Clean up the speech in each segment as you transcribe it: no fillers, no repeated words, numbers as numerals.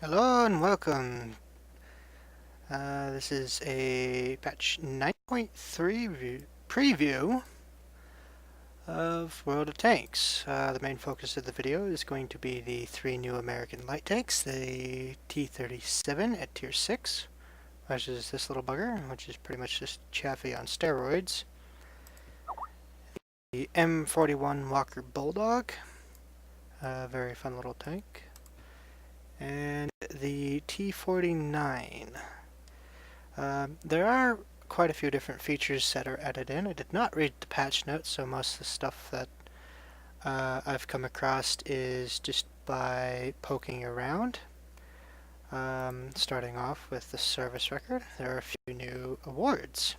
Hello and welcome. This is a patch 9.3 preview of World of Tanks. The main focus of the video is going to be the three new American light tanks, the T-37 at tier 6, which is this little bugger, which is pretty much just Chaffee on steroids. The M41 Walker Bulldog, a very fun little tank. And the T-49. There are quite a few different features that are added in. I did not read the patch notes, so most of the stuff that I've come across is just by poking around. Starting off with the service record, there are a few new awards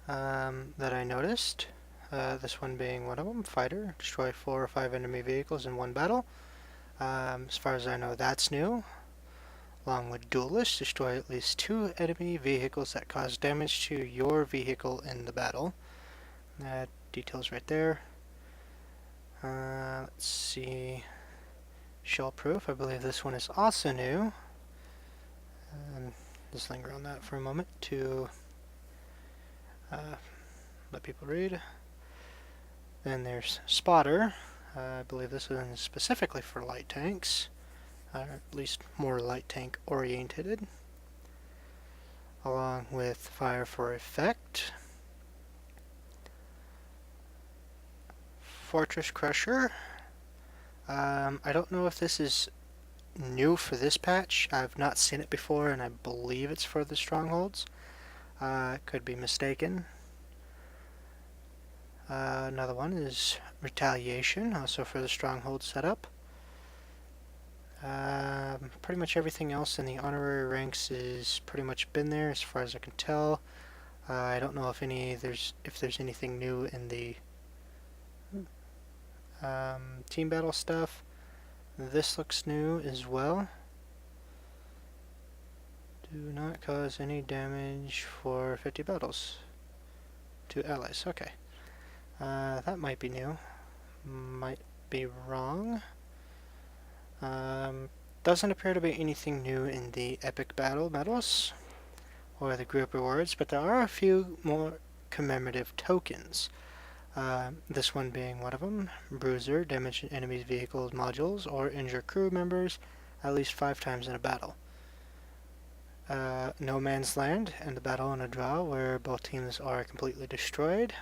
that I noticed. This one being one of them, Fighter. Destroy 4 or 5 enemy vehicles in one battle. As far as I know, that's new. Along with Duelist, destroy at least 2 enemy vehicles that cause damage to your vehicle in the battle. Details right there. Let's see. Shell Proof, I believe this one is also new. Just linger on that for a moment to let people read. Then there's Spotter. I believe this one is specifically for light tanks. Or at least more light tank oriented, along with Fire for Effect, Fortress Crusher. I don't know if this is new for this patch. I've not seen it before, and I believe it's for the strongholds. Could be mistaken. Another one is Retaliation, also for the stronghold setup. Pretty much everything else in the honorary ranks is pretty much been there as far as I can tell. I don't know if there's anything new in the team battle stuff. This looks new as well. Do not cause any damage for 50 battles to allies. Okay. That might be new. Might be wrong. Doesn't appear to be anything new in the epic battle medals or the group rewards, but there are a few more commemorative tokens. This one being one of them. Bruiser, damage enemy's vehicle modules or injure crew members at least 5 times in a battle. No Man's Land, and the battle in a draw where both teams are completely destroyed.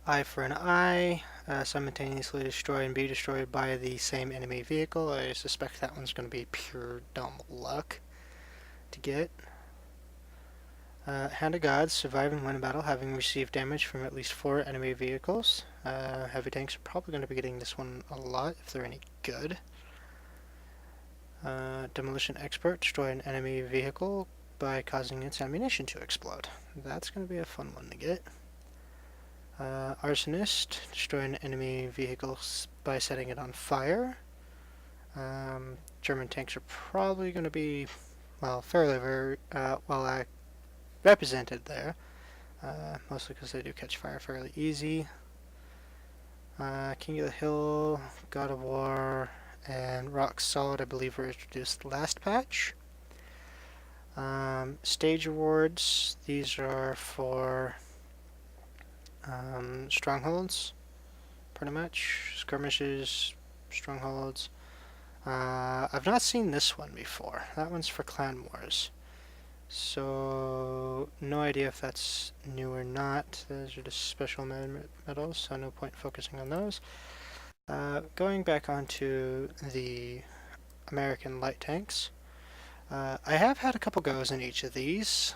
Eye for an eye, simultaneously destroy and be destroyed by the same enemy vehicle. I suspect that one's going to be pure dumb luck to get. Hand of God, survive and win a battle having received damage from at least 4 enemy vehicles. Heavy tanks are probably going to be getting this one a lot if they're any good. Demolition Expert, destroy an enemy vehicle by causing its ammunition to explode. That's going to be a fun one to get. Arsonist, destroy an enemy vehicle by setting it on fire. German tanks are probably going to be, well, fairly well represented there, mostly because they do catch fire fairly easy. King of the Hill, God of War, and Rock Solid, I believe, were introduced last patch. Stage awards, these are for strongholds, pretty much. Skirmishes, strongholds. I've not seen this one before. That one's for Clan Wars. So, no idea if that's new or not. Those are just special medals, so no point focusing on those. Going back onto the American light tanks. I have had a couple goes in each of these.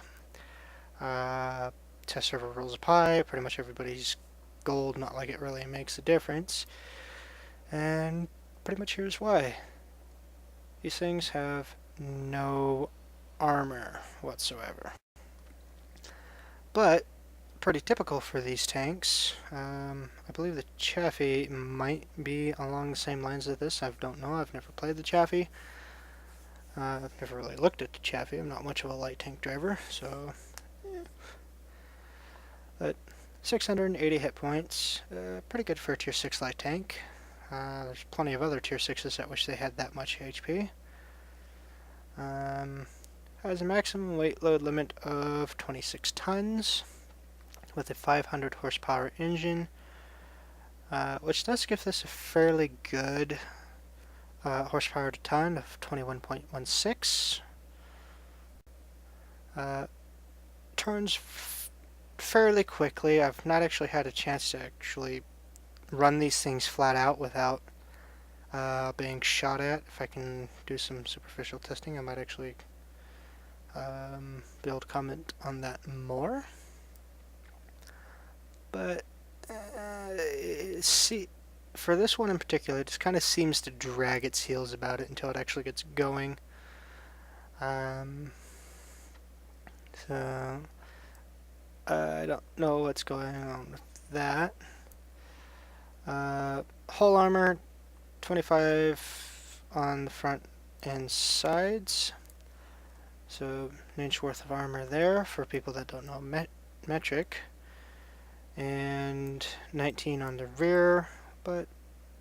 Test server rules apply, pretty much everybody's gold, not like it really makes a difference. And pretty much here's why. These things have no armor whatsoever. But pretty typical for these tanks. I believe the Chaffee might be along the same lines as this. I don't know, I've never played the Chaffee. I've never really looked at the Chaffee. I'm not much of a light tank driver, so yeah. But 680 hit points, pretty good for a tier 6 light tank. There's plenty of other tier 6s that wish they had that much HP. Has a maximum weight load limit of 26 tons with a 500 horsepower engine, which does give this a fairly good horsepower to ton of 21.16. Turns fairly quickly. I've not actually had a chance to actually run these things flat out without being shot at. If I can do some superficial testing, I might actually be able to comment on that more. But see, for this one in particular, it just kind of seems to drag its heels about it until it actually gets going. So I don't know what's going on with that. Hull armor, 25 on the front and sides. So an inch worth of armor there for people that don't know metric. And 19 on the rear, but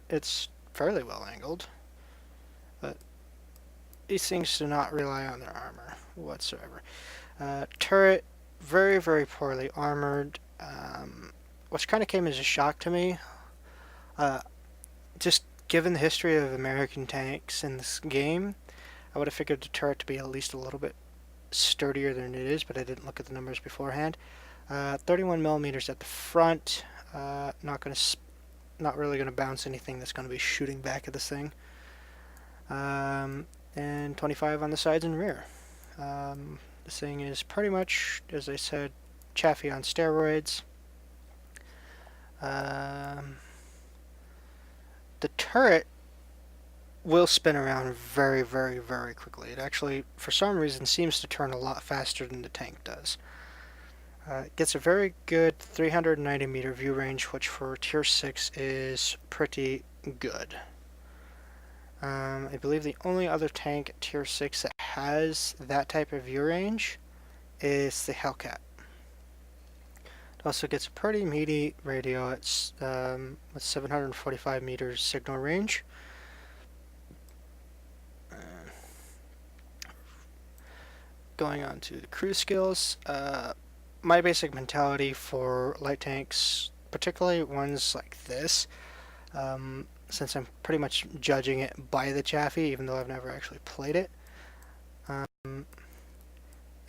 it's fairly well angled. But these things do not rely on their armor whatsoever. Turret, very, very poorly armored, which kind of came as a shock to me. Just given the history of American tanks in this game, I would have figured the turret to be at least a little bit sturdier than it is, but I didn't look at the numbers beforehand. 31 millimeters at the front, not really gonna bounce anything that's gonna be shooting back at this thing. And 25 on the sides and rear. This thing is pretty much, as I said, Chaffee on steroids. The turret will spin around very, very, very quickly. It actually, for some reason, seems to turn a lot faster than the tank does. It gets a very good 390 meter view range, which for tier 6 is pretty good. I believe the only other tank at tier 6 that has that type of view range is the Hellcat. It also gets a pretty meaty radio with 745 meters signal range. Going on to the crew skills, my basic mentality for light tanks, particularly ones like this, since I'm pretty much judging it by the Chaffee, even though I've never actually played it,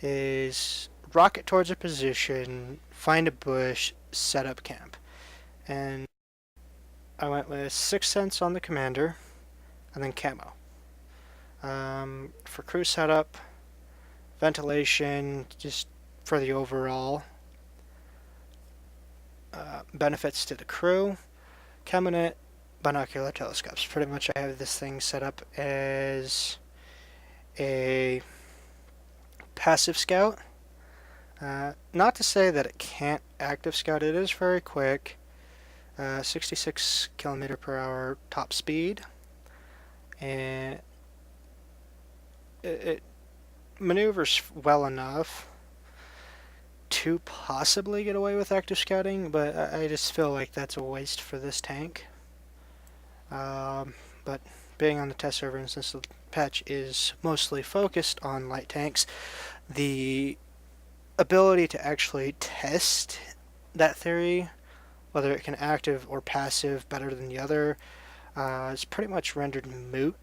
is rocket towards a position, find a bush, set up camp. And I went with 6 cents on the commander, and then camo. For crew setup, ventilation, just for the overall benefits to the crew, cabinet, binocular telescopes. Pretty much I have this thing set up as a passive scout. Not to say that it can't active scout, it is very quick. 66 kilometer per hour top speed, and it maneuvers well enough to possibly get away with active scouting, but I just feel like that's a waste for this tank. But being on the test server, and since the patch is mostly focused on light tanks, the ability to actually test that theory, whether it can active or passive better than the other, is pretty much rendered moot.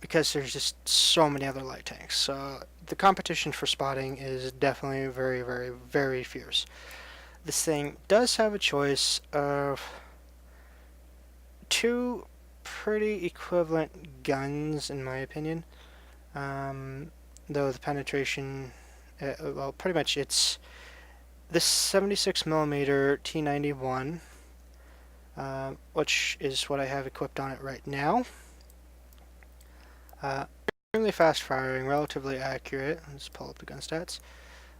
Because there's just so many other light tanks. So the competition for spotting is definitely very, very, very fierce. This thing does have a choice of 2 pretty equivalent guns, in my opinion. Though the penetration, well, pretty much it's this 76mm T91, which is what I have equipped on it right now. Extremely fast firing, relatively accurate. Let's pull up the gun stats.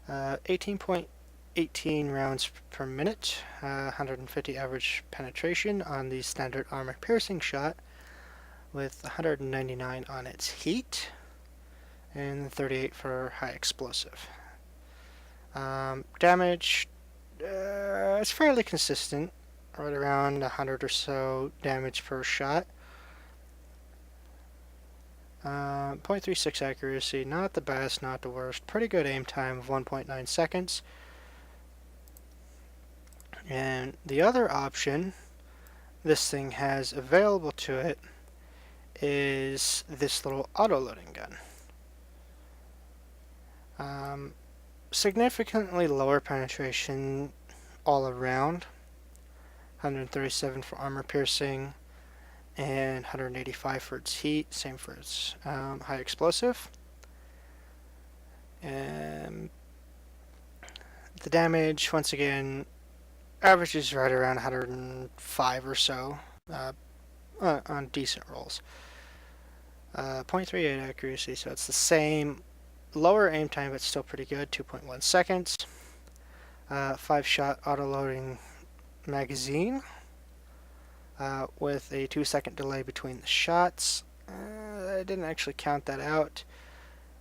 18.18 rounds per minute, 150 average penetration on the standard armor piercing shot, with 199 on its heat, and 38 for high explosive. Damage, it's fairly consistent. right around 100 or so damage per shot. 0.36 accuracy, not the best, not the worst. Pretty good aim time of 1.9 seconds. And the other option this thing has available to it is this little auto-loading gun. Significantly lower penetration all around. 137 for armor piercing and 185 for its heat, same for its high explosive. And the damage, once again, averages right around 105 or so on decent rolls. 0.38 accuracy, so it's the same. Lower aim time, but still pretty good, 2.1 seconds. 5-shot auto-loading magazine with a 2-second delay between the shots. I didn't actually count that out.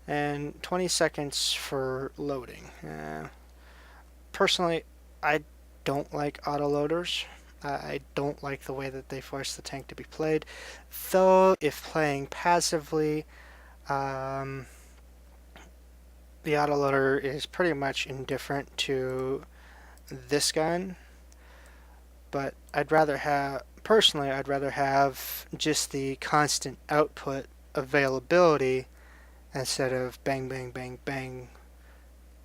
And 20 seconds for loading. Personally, I don't like autoloaders. I don't like the way that they force the tank to be played. Though, if playing passively, the autoloader is pretty much indifferent to this gun. But I'd rather have, personally, I'd rather have just the constant output availability instead of bang, bang, bang, bang,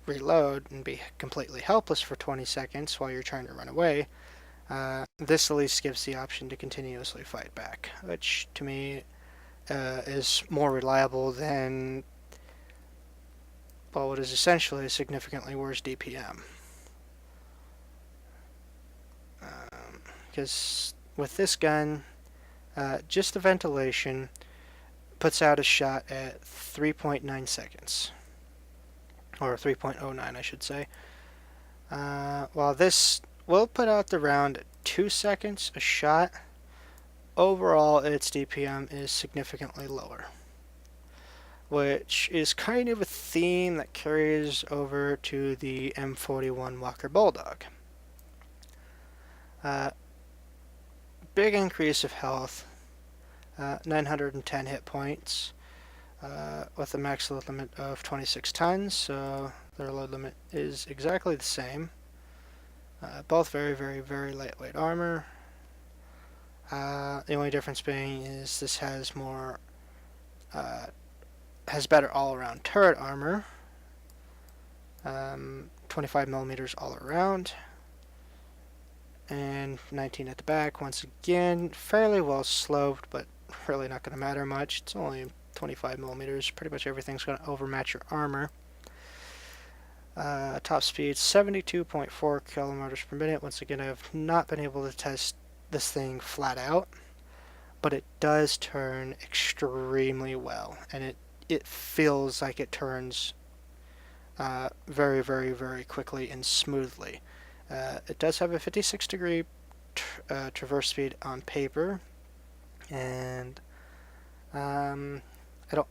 reload and be completely helpless for 20 seconds while you're trying to run away. This at least gives the option to continuously fight back, which to me is more reliable than, well, what is essentially a significantly worse DPM. Because with this gun, just the ventilation puts out a shot at 3.9 seconds. Or 3.09, I should say. While this will put out the round at 2 seconds a shot, overall its DPM is significantly lower, which is kind of a theme that carries over to the M41 Walker Bulldog. Big increase of health, 910 hit points, with a max load limit of 26 tons, so their load limit is exactly the same. Both very, very, very lightweight armor. The only difference being is this has more, has better all-around turret armor. 25 millimeters all around. And 19 at the back. Once again, fairly well sloped, but really not going to matter much. It's only 25 millimeters. Pretty much everything's going to overmatch your armor. Top speed 72.4 kilometers per minute. Once again, I have not been able to test this thing flat out, but it does turn extremely well, and it feels like it turns very, very, very quickly and smoothly. It does have a 56-degree traverse speed on paper, and I don't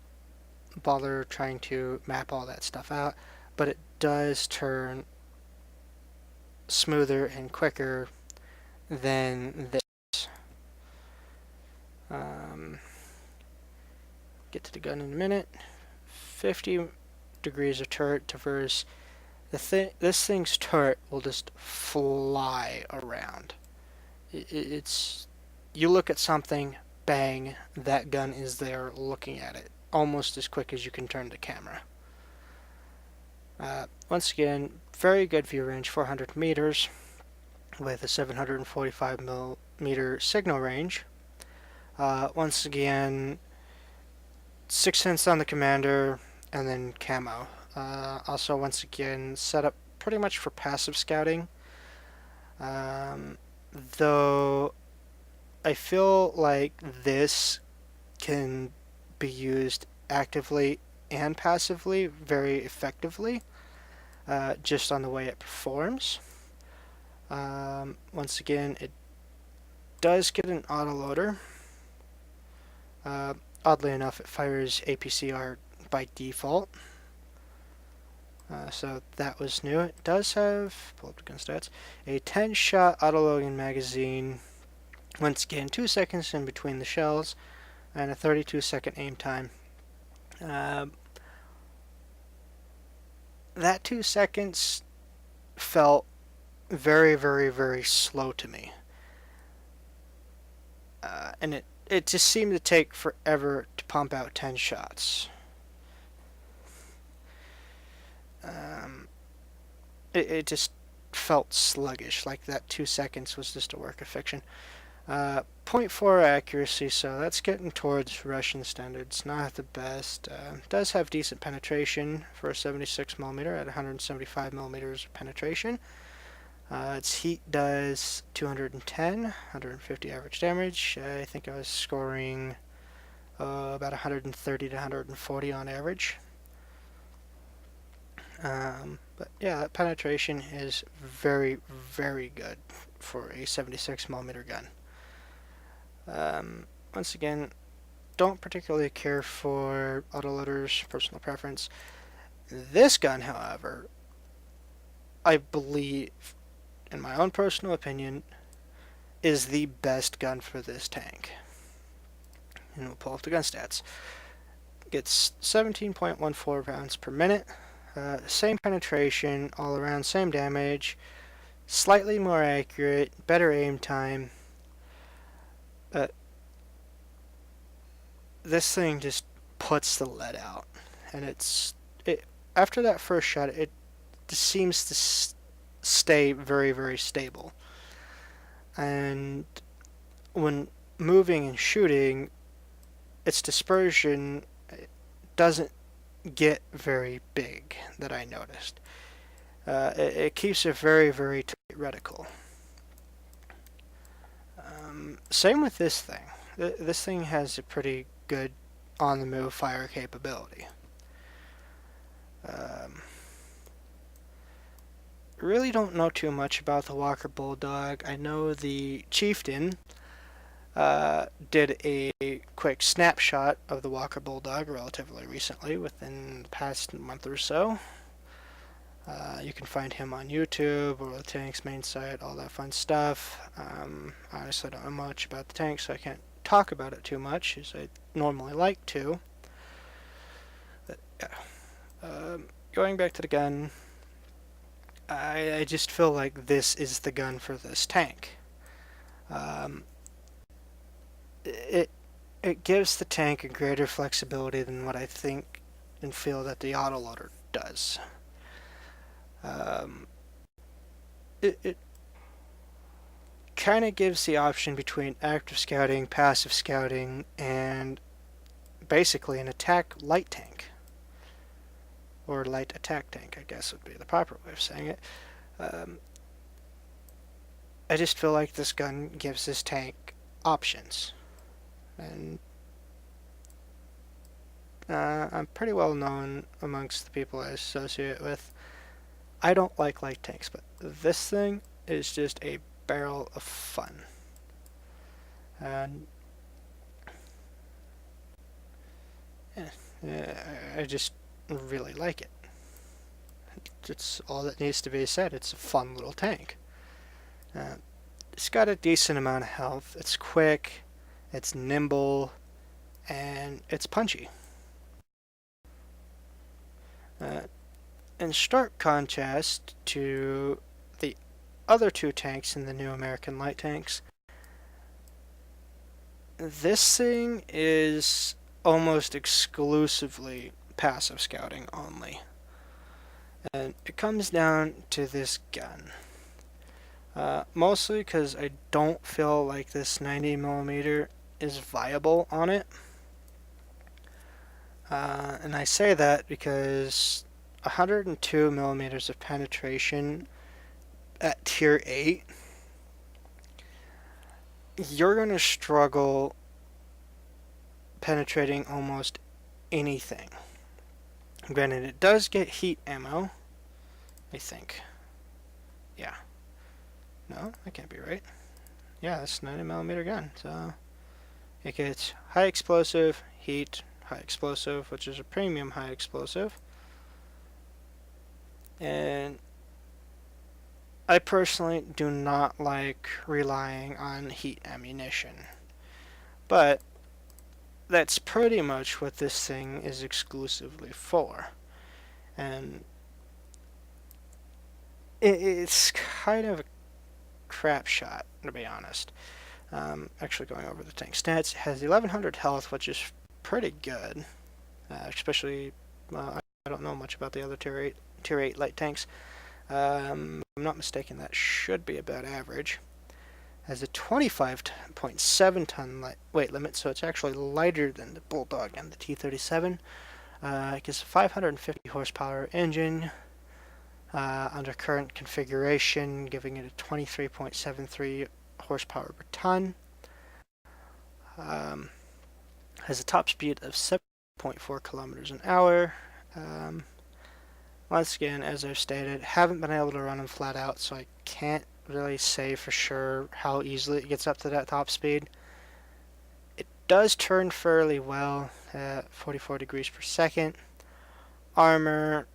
bother trying to map all that stuff out, but it does turn smoother and quicker than this. Get to the gun in a minute. 50 degrees of turret traverse. This thing's turret will just fly around. It's, you look at something, bang, that gun is there looking at it, almost as quick as you can turn the camera. Once again, very good view range, 400 meters, with a 745 millimeter signal range. Once again, 6 cents on the commander, and then camo. Also, once again, set up pretty much for passive scouting. Though I feel like this can be used actively and passively very effectively, just on the way it performs. Once again, it does get an autoloader. Oddly enough, it fires APCR by default. So that was new. It does have, pull up the gun stats, a 10-shot autoloading magazine. Once again, 2 seconds in between the shells, and a 32-second aim time. That 2 seconds felt very, very, very slow to me. And it just seemed to take forever to pump out 10 shots. It just felt sluggish, like that 2 seconds was just a work of fiction. .4 accuracy, so that's getting towards Russian standards. Not the best. Does have decent penetration for a 76mm at 175mm penetration. Its heat does 210, 150 average damage. I think I was scoring about 130 to 140 on average. But yeah, that penetration is very, very good for a 76mm gun. Once again, don't particularly care for autoloaders, personal preference. This gun, however, I believe, in my own personal opinion, is the best gun for this tank. And we'll pull up the gun stats. Gets 17.14 rounds per minute, same penetration, all around same damage, slightly more accurate, better aim time. This thing just puts the lead out, and after that first shot, it just seems to stay very, very stable. And when moving and shooting, its dispersion doesn't get very big, that I noticed. It keeps a very, very tight reticle. Same with this thing. This thing has a pretty good on-the-move fire capability. Really don't know too much about the Walker Bulldog. I know the Chieftain did a quick snapshot of the Walker Bulldog relatively recently, within the past month or so. You can find him on YouTube or the tank's main site, all that fun stuff. Honestly, I don't know much about the tank, so I can't talk about it too much, as I normally like to. But, yeah. Going back to the gun, I just feel like this is the gun for this tank. It gives the tank a greater flexibility than what I think and feel that the autoloader does. It kind of gives the option between active scouting, passive scouting, and basically an attack light tank. Or light attack tank, I guess would be the proper way of saying it. I just feel like this gun gives this tank options. And I'm pretty well known amongst the people I associate with. I don't like light tanks, but this thing is just a barrel of fun. And I just really like it. It's all that needs to be said. It's a fun little tank. It's got a decent amount of health. It's quick, it's nimble, and it's punchy. In stark contrast to the other two tanks in the new American light tanks, this thing is almost exclusively passive scouting only. And it comes down to this gun. Mostly because I don't feel like this 90mm is viable on it. And I say that because 102mm of penetration at tier 8, you're going to struggle penetrating almost anything. Granted, it does get heat ammo, I think. Yeah. No, that can't be right. Yeah, it's a 90mm gun, so it gets high explosive, heat, high explosive, which is a premium high explosive. And I personally do not like relying on heat ammunition. But that's pretty much what this thing is exclusively for. And it's kind of a crap shot, to be honest. Actually, going over the tank stats, it has 1100 health, which is pretty good. Especially, I don't know much about the other tier 8 light tanks. If I'm not mistaken, that should be about average. Has a 25.7 ton weight limit, so it's actually lighter than the Bulldog and the T-37. It gives a 550 horsepower engine under current configuration, giving it a 23.73 horsepower per ton. Has a top speed of 7.4 kilometers an hour. Once again, as I've stated, haven't been able to run them flat out, so I can't really say for sure how easily it gets up to that top speed. It does turn fairly well at 44 degrees per second. Armor,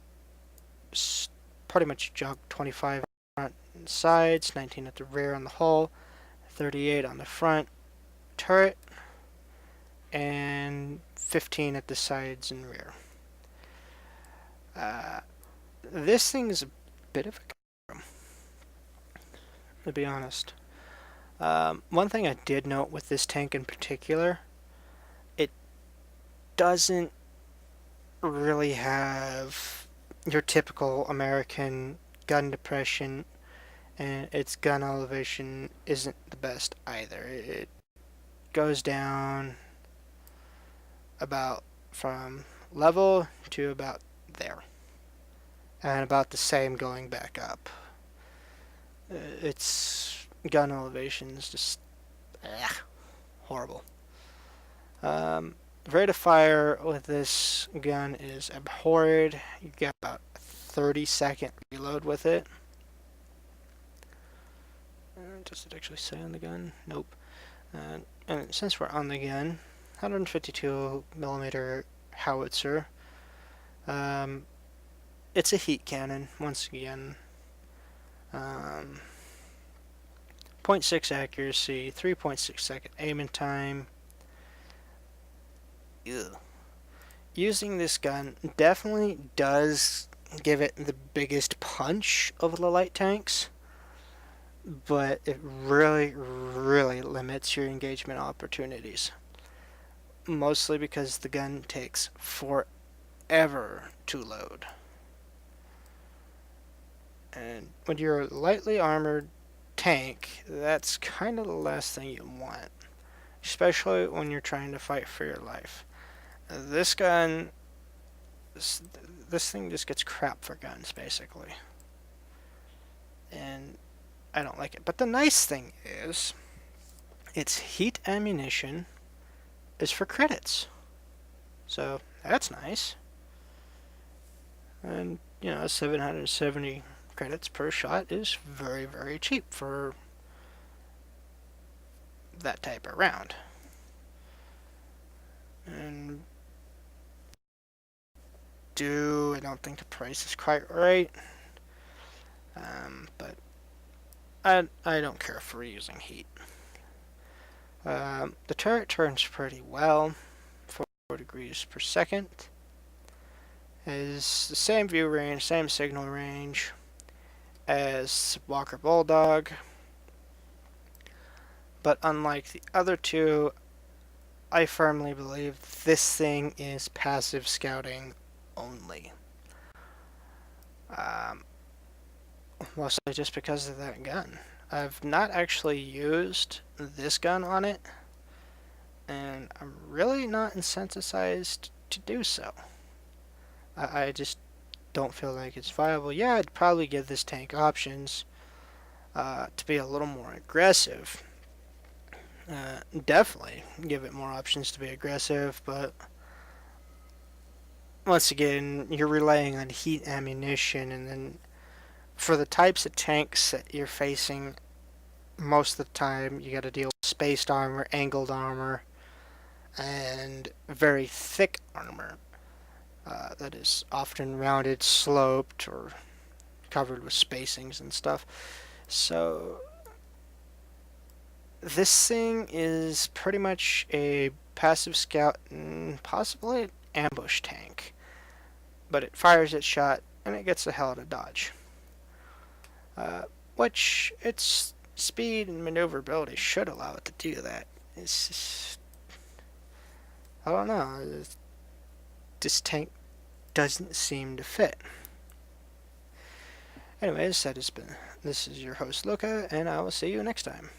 pretty much junk 25 front and sides, 19 at the rear on the hull, 38 on the front turret, and 15 at the sides and rear. This thing is a bit of a conundrum, to be honest. One thing I did note with this tank in particular, it doesn't really have your typical American gun depression, and its gun elevation isn't the best either. It goes down about from level to about there, and about the same going back up. Its gun elevation is just horrible. Rate of fire with this gun is abhorred. You get about a 30-second reload with it. Does it actually say on the gun? Nope. And since we're on the gun, 152 millimeter howitzer. It's a heat cannon, once again. 0.6 accuracy, 3.6 second aiming time. Ew. Using this gun definitely does give it the biggest punch of the light tanks, but it really, really limits your engagement opportunities. Mostly because the gun takes forever to load. And when you're a lightly armored tank, that's kind of the last thing you want, especially when you're trying to fight for your life. This gun, this thing just gets crap for guns, basically. And I don't like it. But the nice thing is, its heat ammunition is for credits. So, that's nice. And, 770 credits per shot is very, very cheap for that type of round. And I don't think the price is quite right. But I don't care for using heat. The turret turns pretty well, 4 degrees per second. Has the same view range, same signal range as Walker Bulldog. But unlike the other two, I firmly believe this thing is passive scouting only. Mostly just because of that gun. I've not actually used this gun on it, and I'm really not incentivized to do so. I just don't feel like it's viable. Yeah, I'd probably give this tank options to be a little more aggressive. Definitely give it more options to be aggressive, but once again, you're relying on heat ammunition, and then for the types of tanks that you're facing, most of the time you got to deal with spaced armor, angled armor, and very thick armor that is often rounded, sloped, or covered with spacings and stuff. So this thing is pretty much a passive scout and possibly an ambush tank. But it fires its shot and it gets the hell out of dodge. Which its speed and maneuverability should allow it to do that. It's just, I don't know. This tank doesn't seem to fit. Anyways, this is your host Luca, and I will see you next time.